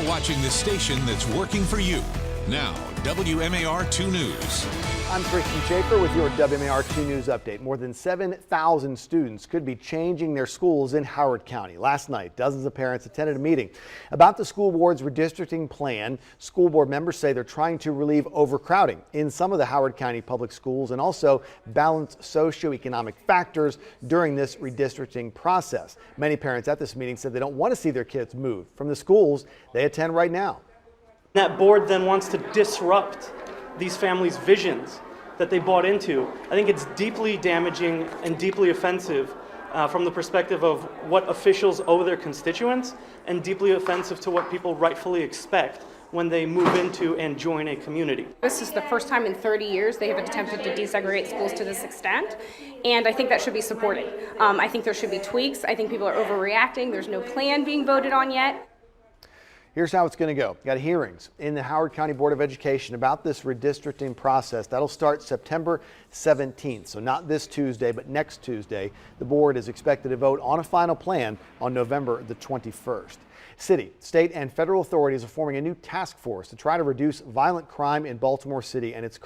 watching the station that's working for you. Now, WMAR 2 News. I'm Christian Schaefer with your WMAR 2 News update. More than 7,000 students could be changing their schools in Howard County. Last night, dozens of parents attended a meeting about the school board's redistricting plan. School board members say they're trying to relieve overcrowding in some of the Howard County public schools and also balance socioeconomic factors during this redistricting process. Many parents at this meeting said they don't want to see their kids moved from the schools they attend right now. That board then wants to disrupt these families' visions that they bought into. I think it's deeply damaging and deeply offensive from the perspective of what officials owe their constituents, and deeply offensive to what people rightfully expect when they move into and join a community. This is the first time in 30 years they have attempted to desegregate schools to this extent, and I think that should be supported. I think there should be tweaks. I think people are overreacting. There's no plan being voted on yet. Here's how it's going to go. Got hearings in the Howard County Board of Education about this redistricting process. That'll start September 17th. So not this Tuesday, but next Tuesday. The board is expected to vote on a final plan on November the 21st. City, state, and federal authorities are forming a new task force to try to reduce violent crime in Baltimore City, and it's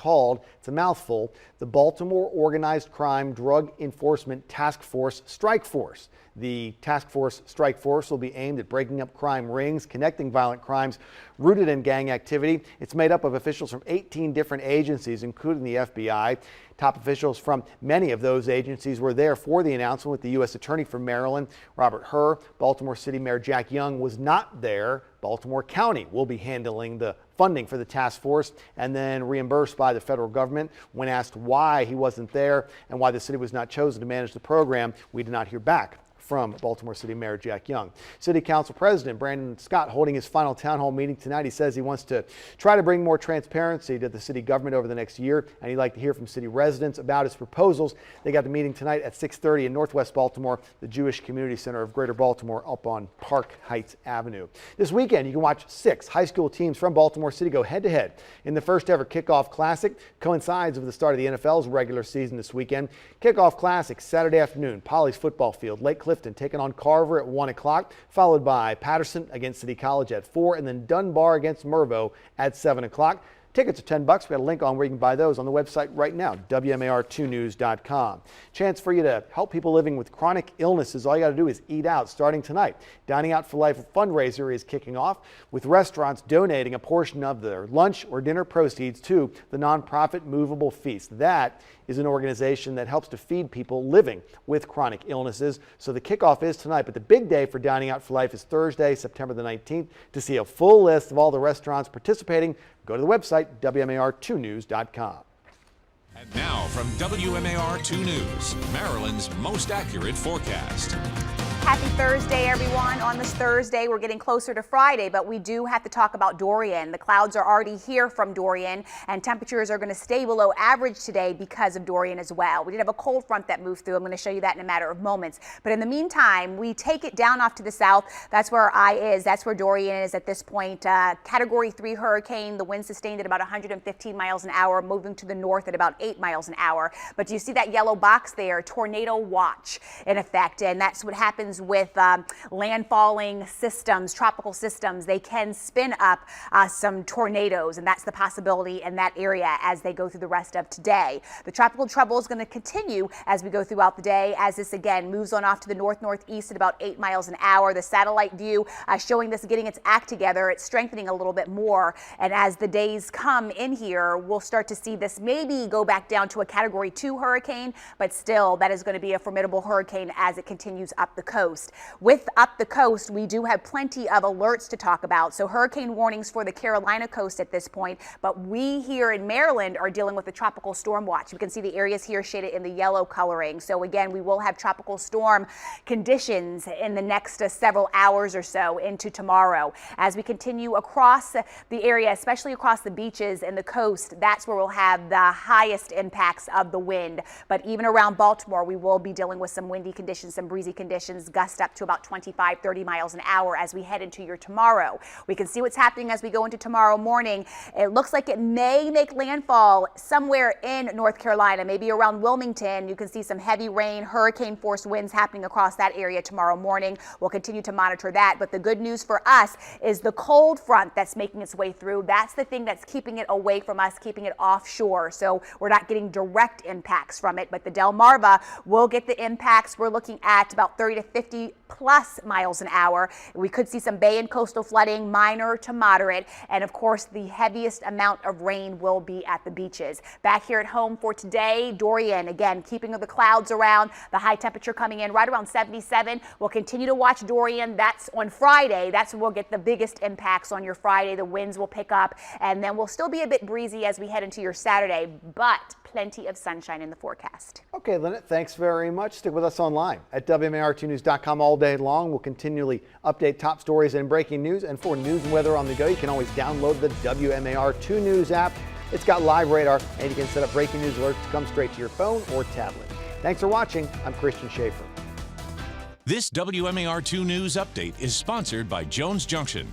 a mouthful, the Baltimore Organized Crime Drug Enforcement Task Force Strike Force. The Task Force Strike Force will be aimed at breaking up crime rings, connecting violent crimes rooted in gang activity. It's made up of officials from 18 different agencies, including the FBI. Top officials from many of those agencies were there for the announcement, with the U.S. Attorney for Maryland, Robert Hur. Baltimore City Mayor Jack Young was not there. Baltimore County will be handling the funding for the task force and then reimbursed by the federal government. When asked why he wasn't there and why the city was not chosen to manage the program, we did not hear back from Baltimore City Mayor Jack Young. City Council President Brandon Scott holding his final town hall meeting tonight. He says he wants to try to bring more transparency to the city government over the next year, and he'd like to hear from city residents about his proposals. They got the meeting tonight at 6:30 in Northwest Baltimore, the Jewish Community Center of Greater Baltimore, up on Park Heights Avenue. This weekend, you can watch 6 high school teams from Baltimore City go head-to-head in the first ever Kickoff Classic. Coincides with the start of the NFL's regular season this weekend. Kickoff Classic Saturday afternoon, Poly's football field, Lake Clifton taking on Carver at 1 o'clock, followed by Patterson against City College at 4, and then Dunbar against Mervo at 7 o'clock. Tickets are $10. We got a link on where you can buy those on the website right now, WMAR2news.com. Chance for you to help people living with chronic illnesses. All you got to do is eat out starting tonight. Dining Out for Life fundraiser is kicking off, with restaurants donating a portion of their lunch or dinner proceeds to the nonprofit Movable Feast. That is an organization that helps to feed people living with chronic illnesses. So the kickoff is tonight, but the big day for Dining Out for Life is Thursday, September the 19th. To see a full list of all the restaurants participating, go to the website, WMAR2news.com. And now from WMAR 2 News, Maryland's most accurate forecast. Happy Thursday, everyone. On this Thursday, we're getting closer to Friday, but we do have to talk about Dorian. The clouds are already here from Dorian, and temperatures are going to stay below average today because of Dorian as well. We did have a cold front that moved through. I'm going to show you that in a matter of moments. But in the meantime, we take it down off to the south. That's where our eye is. That's where Dorian is at this point. Category 3 hurricane. The wind sustained at about 115 miles an hour, moving to the north at about 8 miles an hour. But do you see that yellow box there? Tornado watch in effect, and that's what happens with landfalling systems, tropical systems. They can spin up some tornadoes, and that's the possibility in that area as they go through the rest of today. The tropical trouble is going to continue as we go throughout the day, as this again moves on off to the north-northeast at about 8 miles an hour. The satellite view showing this getting its act together. It's strengthening a little bit more, and as the days come in here, we'll start to see this maybe go back down to a Category 2 hurricane, but still that is going to be a formidable hurricane as it continues up the coast. With up the coast, we do have plenty of alerts to talk about. So hurricane warnings for the Carolina coast at this point, but we here in Maryland are dealing with the tropical storm watch. You can see the areas here shaded in the yellow coloring. So again, we will have tropical storm conditions in the next several hours or so into tomorrow. As we continue across the area, especially across the beaches and the coast, that's where we'll have the highest impacts of the wind. But even around Baltimore, we will be dealing with some windy conditions, some breezy conditions gust up to about 25, 30 miles an hour as we head into your tomorrow. We can see what's happening as we go into tomorrow morning. It looks like it may make landfall somewhere in North Carolina, maybe around Wilmington. You can see some heavy rain, hurricane force winds happening across that area tomorrow morning. We'll continue to monitor that. But the good news for us is the cold front that's making its way through. That's the thing that's keeping it away from us, keeping it offshore. So we're not getting direct impacts from it, but the Delmarva will get the impacts. We're looking at about 30 to 50 plus miles an hour. We could see some bay and coastal flooding, minor to moderate. And of course, the heaviest amount of rain will be at the beaches. Back here at home for today, Dorian, again, keeping the clouds around, the high temperature coming in right around 77. We'll continue to watch Dorian. That's on Friday. That's when we'll get the biggest impacts on your Friday. The winds will pick up, and then we'll still be a bit breezy as we head into your Saturday, but plenty of sunshine in the forecast. Okay, Lynette, thanks very much. Stick with us online at WMAR2news.com all day long. We'll continually update top stories and breaking news. And for news and weather on the go, you can always download the WMAR2 News app. It's got live radar, and you can set up breaking news alerts to come straight to your phone or tablet. Thanks for watching. I'm Christian Schaefer. This WMAR 2 News update is sponsored by Jones Junction.